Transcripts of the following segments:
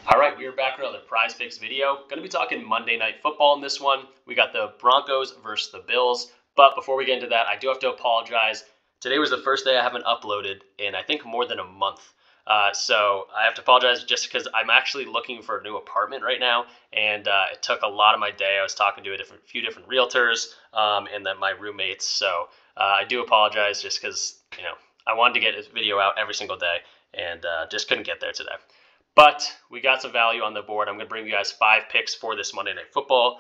All right, we are back with another PrizePicks video. Going to be talking Monday Night Football in this one. We got the Broncos versus the Bills. But before we get into that, I do have to apologize. Today was the first day I haven't uploaded in, I think, more than a month. So I have to apologize just because I'm actually looking for a new apartment right now, and it took a lot of my day. I was talking to a few different realtors and then my roommates. So I do apologize just because, I wanted to get this video out every single day and just couldn't get there today. But we got some value on the board. I'm going to bring you guys 5 picks for this Monday Night Football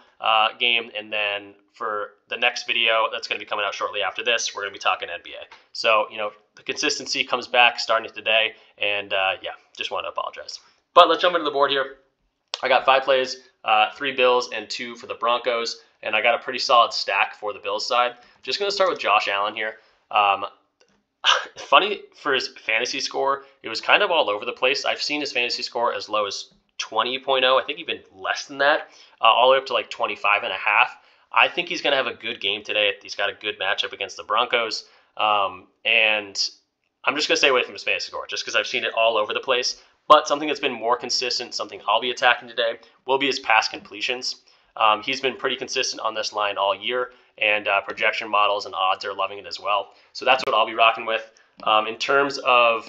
game. And then for the next video that's going to be coming out shortly after this, we're going to be talking NBA. So, the consistency comes back starting today. And, just want to apologize. But let's jump into the board here. I got 5 plays, 3 Bills and 2 for the Broncos. And I got a pretty solid stack for the Bills side. Just going to start with Josh Allen here. Funny for his fantasy score, it was kind of all over the place. I've seen his fantasy score as low as 20.0, I think even less than that, all the way up to like 25.5. I think he's going to have a good game today. He's got a good matchup against the Broncos. And I'm just going to stay away from his fantasy score just because I've seen it all over the place. But something that's been more consistent, something I'll be attacking today, will be his pass completions. He's been pretty consistent on this line all year, and projection models and odds are loving it as well. So that's what I'll be rocking with. In terms of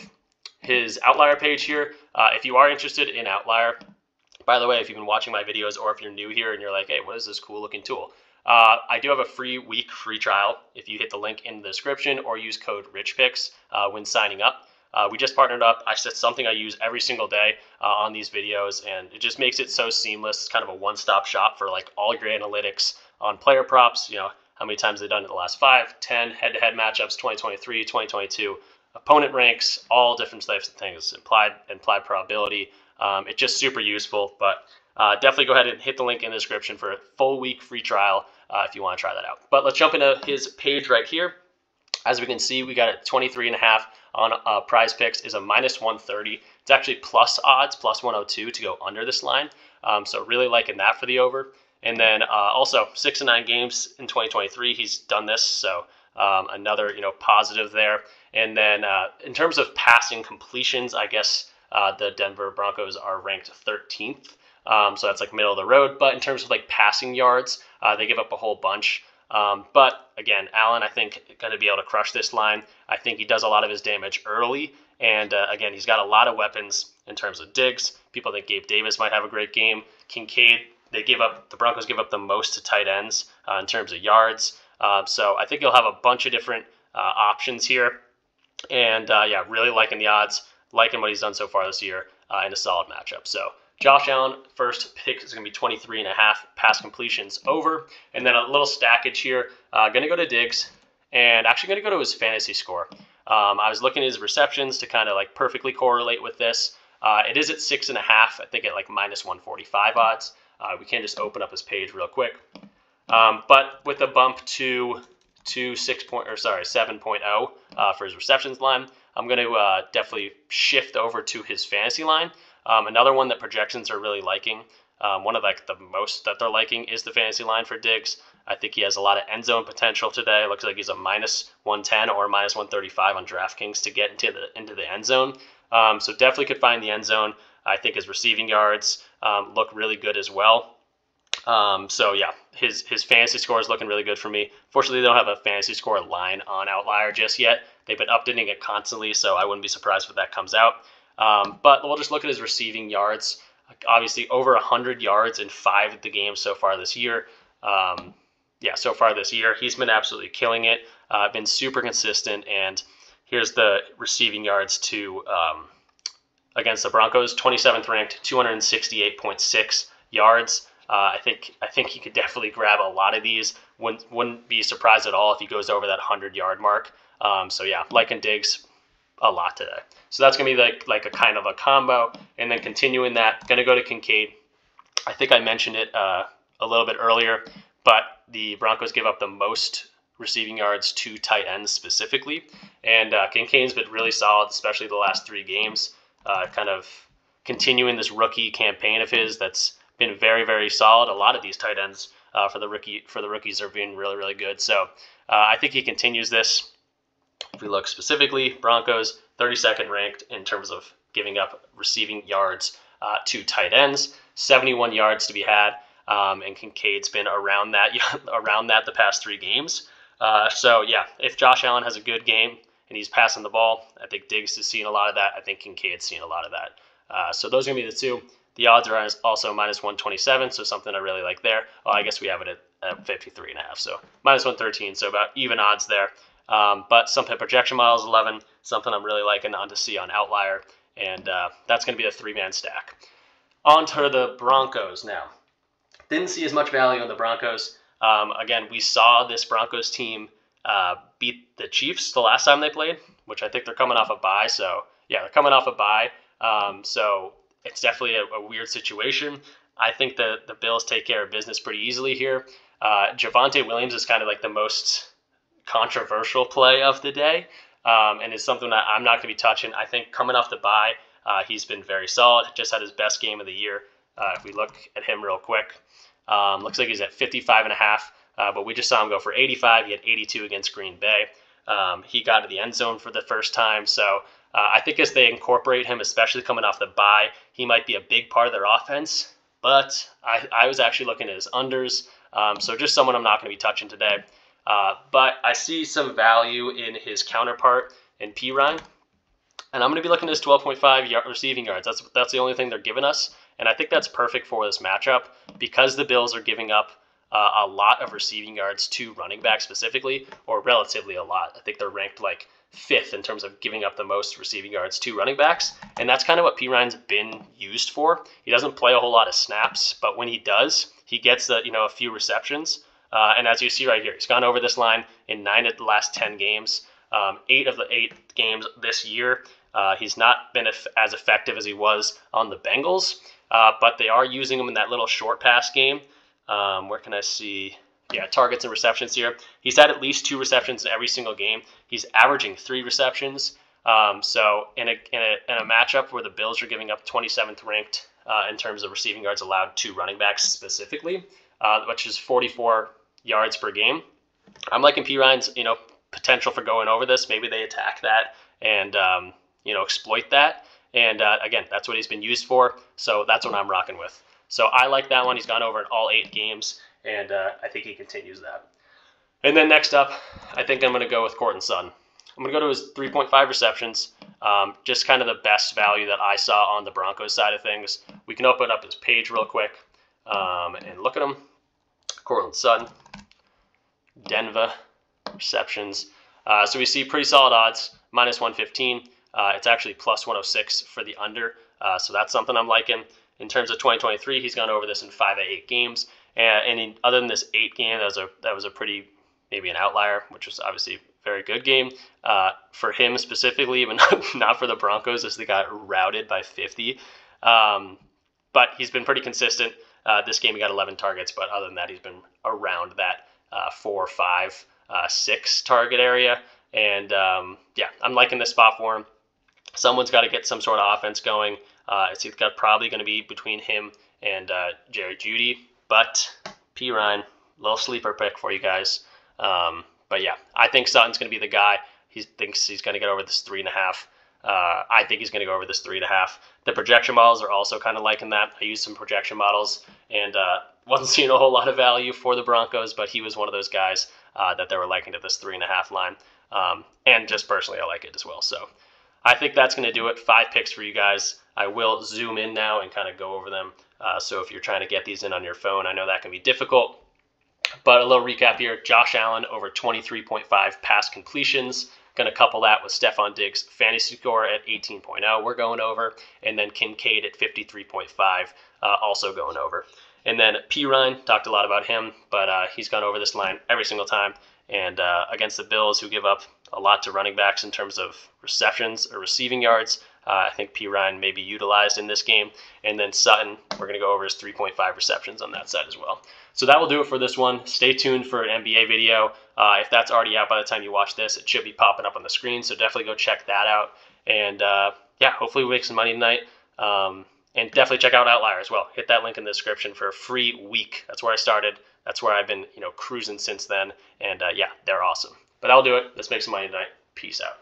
his Outlier page here, if you are interested in Outlier, by the way, if you've been watching my videos or if you're new here and you're like, hey, what is this cool looking tool? I do have a free trial if you hit the link in the description or use code RICHPICKS when signing up. We just partnered up. It's something I use every single day on these videos, and it just makes it so seamless. It's kind of a one-stop shop for like all your analytics on player props, how many times they've done it in the last 5, 10 head-to-head matchups, 2023, 2022, opponent ranks, all different types of things, implied probability. It's just super useful, but definitely go ahead and hit the link in the description for a full week free trial if you want to try that out. But let's jump into his page right here. As we can see, we got a 23.5 on PrizePicks is a -130. It's actually plus odds, plus 102 to go under this line. So really liking that for the over. And then also 6 of 9 games in 2023, he's done this. So another, positive there. And then in terms of passing completions, I guess the Denver Broncos are ranked 13th. So that's like middle of the road. But in terms of like passing yards, they give up a whole bunch. But again, Allen, I think, going to be able to crush this line. I think he does a lot of his damage early. And again, he's got a lot of weapons in terms of Diggs. People think Gabe Davis might have a great game. Kincaid, the Broncos give up the most to tight ends in terms of yards. So I think he'll have a bunch of different options here. And really liking the odds, liking what he's done so far this year in a solid matchup. So Josh Allen, first pick is going to be 23.5 pass completions over. And then a little stackage here. Going to go to Diggs and actually going to go to his fantasy score. I was looking at his receptions to kind of like perfectly correlate with this. It is at 6.5, I think at like -145 odds. We can just open up his page real quick. But with a bump to 7.0 for his receptions line, I'm going to definitely shift over to his fantasy line. Another one that projections are really liking, one of like the most that they're liking, is the fantasy line for Diggs. I think he has a lot of end zone potential today. It looks like he's a -110 or -135 on DraftKings to get into the end zone. So definitely could find the end zone. I think his receiving yards look really good as well. So yeah, his fantasy score is looking really good for me. Fortunately, they don't have a fantasy score line on Outlier just yet. They've been updating it constantly, so I wouldn't be surprised if that comes out. But we'll just look at his receiving yards. Obviously, over 100 yards in 5 of the games so far this year. So far this year, he's been absolutely killing it. Been super consistent, and here's the receiving yards against the Broncos. 27th ranked, 268.6 yards. I think he could definitely grab a lot of these. Wouldn't be surprised at all if he goes over that 100-yard mark. So yeah, liking Diggs a lot today. So that's going to be like a kind of a combo. And then continuing that, going to go to Kincaid. I think I mentioned it a little bit earlier, but the Broncos give up the most receiving yards to tight ends specifically. And Kincaid's been really solid, especially the last 3 games. Kind of continuing this rookie campaign of his that's been very, very solid. A lot of these tight ends for the rookies are being really, really good. So I think he continues this. If we look specifically, Broncos 32nd ranked in terms of giving up receiving yards two tight ends, 71 yards to be had, and Kincaid's been around that the past 3 games. So yeah, if Josh Allen has a good game and he's passing the ball, I think Diggs is seeing a lot of that. I think Kincaid's seeing a lot of that. So those are going to be the two. The odds are also minus 127, so something I really like there. Well, I guess we have it at 53.5, so minus 113, so about even odds there. But something projection models 11, something I'm really liking on to see on Outlier, and that's going to be a 3-man stack. On to the Broncos now. Didn't see as much value on the Broncos. Again, we saw this Broncos team beat the Chiefs the last time they played, which I think they're coming off a bye. So yeah, they're coming off a bye. So it's definitely a weird situation. I think the Bills take care of business pretty easily here. Javonte Williams is kind of like the most controversial play of the day, and is something that I'm not going to be touching. I think coming off the bye, he's been very solid. Just had his best game of the year. If we look at him real quick, looks like he's at 55.5, but we just saw him go for 85. He had 82 against Green Bay. He got to the end zone for the first time, so I think as they incorporate him, especially coming off the bye, he might be a big part of their offense. But I was actually looking at his unders, so just someone I'm not going to be touching today. But I see some value in his counterpart in Pirine, and I'm going to be looking at his 12.5 receiving yards. That's the only thing they're giving us, and I think that's perfect for this matchup because the Bills are giving up a lot of receiving yards to running back specifically, or relatively a lot. I think they're ranked like 5th in terms of giving up the most receiving yards to running backs, and that's kind of what Pirine's been used for. He doesn't play a whole lot of snaps, but when he does, he gets a few receptions. And as you see right here, he's gone over this line in 9 of the last 10 games. 8 of the 8 games this year, he's not been as effective as he was on the Bengals, but they are using him in that little short pass game. Where can I see? Yeah, targets and receptions here. He's had at least 2 receptions in every single game. He's averaging 3 receptions. So in a matchup where the Bills are giving up 27th ranked in terms of receiving yards allowed to running backs specifically, which is 44 yards per game, I'm liking Pirine's potential for going over this. Maybe they attack that and exploit that. And again, that's what he's been used for. So that's what I'm rocking with. So I like that one. He's gone over in all 8 games, and I think he continues that. And then next up, I think I'm going to go with Courtland Sutton. I'm going to go to his 3.5 receptions, just kind of the best value that I saw on the Broncos side of things. We can open up his page real quick and look at him. Courtland Sutton, Denver, receptions. So we see pretty solid odds, minus 115. It's actually plus 106 for the under, so that's something I'm liking. In terms of 2023, he's gone over this in 5 of 8 games. And other than this 8 game, that was a pretty, maybe an outlier, which was obviously a very good game for him specifically, but not for the Broncos as they got routed by 50. But he's been pretty consistent. This game he got 11 targets, but other than that, he's been around that 4, 5, 6 target area. And yeah, I'm liking this spot for him. Someone's got to get some sort of offense going. It's probably going to be between him and Jerry Jeudy, but Pirine, little sleeper pick for you guys. But yeah, I think Sutton's going to be the guy. He thinks he's going to get over this 3.5. I think he's going to go over this 3.5. The projection models are also kind of liking that. I used some projection models and wasn't seeing a whole lot of value for the Broncos, but he was one of those guys that they were liking to this 3.5 line. And just personally, I like it as well. So I think that's going to do it. 5 picks for you guys. I will zoom in now and kind of go over them. So if you're trying to get these in on your phone, I know that can be difficult. But a little recap here. Josh Allen over 23.5 pass completions. Going to couple that with Stephon Diggs' fantasy score at 18.0. We're going over. And then Kincaid at 53.5, also going over. And then Pirine, talked a lot about him, but he's gone over this line every single time. And against the Bills, who give up a lot to running backs in terms of receptions or receiving yards, I think Pirine may be utilized in this game. And then Sutton, we're going to go over his 3.5 receptions on that side as well. So that will do it for this one. Stay tuned for an NBA video. If that's already out by the time you watch this, it should be popping up on the screen. So definitely go check that out. And yeah, hopefully we make some money tonight. And definitely check out Outlier as well. Hit that link in the description for a free week. That's where I started. That's where I've been, cruising since then. And yeah, they're awesome. But that'll do it. Let's make some money tonight. Peace out.